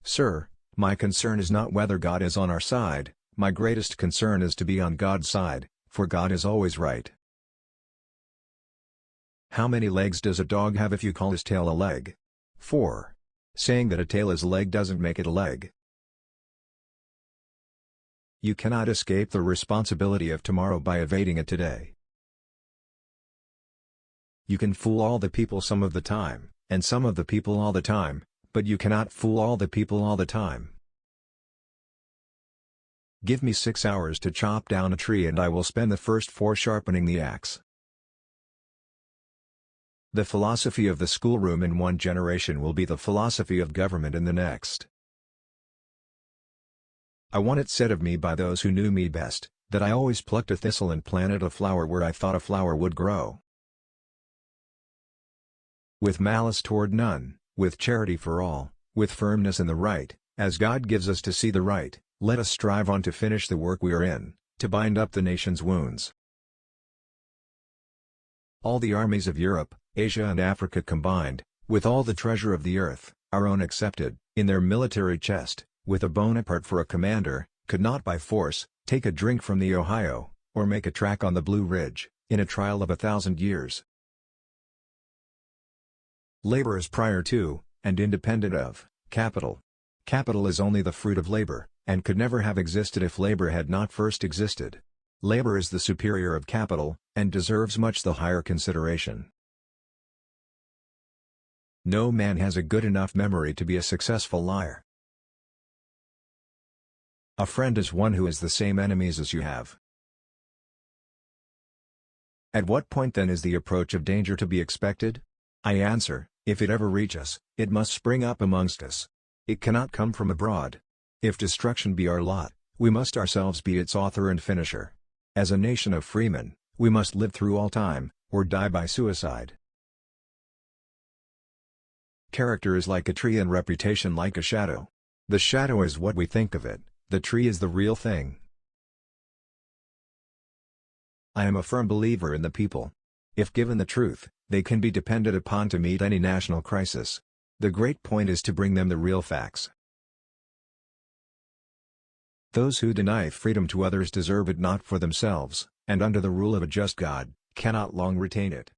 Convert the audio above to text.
Sir, my concern is not whether God is on our side, my greatest concern is to be on God's side, for God is always right. How many legs does a dog have if you call his tail a leg? 4. Saying that a tail is a leg doesn't make it a leg. You cannot escape the responsibility of tomorrow by evading it today. You can fool all the people some of the time, and some of the people all the time, but you cannot fool all the people all the time. Give me 6 hours to chop down a tree and I will spend the first 4 sharpening the axe. The philosophy of the schoolroom in one generation will be the philosophy of government in the next. I want it said of me by those who knew me best, that I always plucked a thistle and planted a flower where I thought a flower would grow. With malice toward none, with charity for all, with firmness in the right, as God gives us to see the right, let us strive on to finish the work we are in, to bind up the nation's wounds. All the armies of Europe, Asia and Africa combined, with all the treasure of the earth, our own excepted, in their military chest, with a Bonaparte for a commander, could not by force, take a drink from the Ohio, or make a track on the Blue Ridge, in a trial of 1,000 years. Labor is prior to, and independent of, capital. Capital is only the fruit of labor, and could never have existed if labor had not first existed. Labor is the superior of capital, and deserves much the higher consideration. No man has a good enough memory to be a successful liar. A friend is one who has the same enemies as you have. At what point then is the approach of danger to be expected? I answer, if it ever reach us, it must spring up amongst us. It cannot come from abroad. If destruction be our lot, we must ourselves be its author and finisher. As a nation of freemen, we must live through all time, or die by suicide. Character is like a tree and reputation like a shadow. The shadow is what we think of it, the tree is the real thing. I am a firm believer in the people. If given the truth, they can be depended upon to meet any national crisis. The great point is to bring them the real facts. Those who deny freedom to others deserve it not for themselves, and under the rule of a just God, cannot long retain it.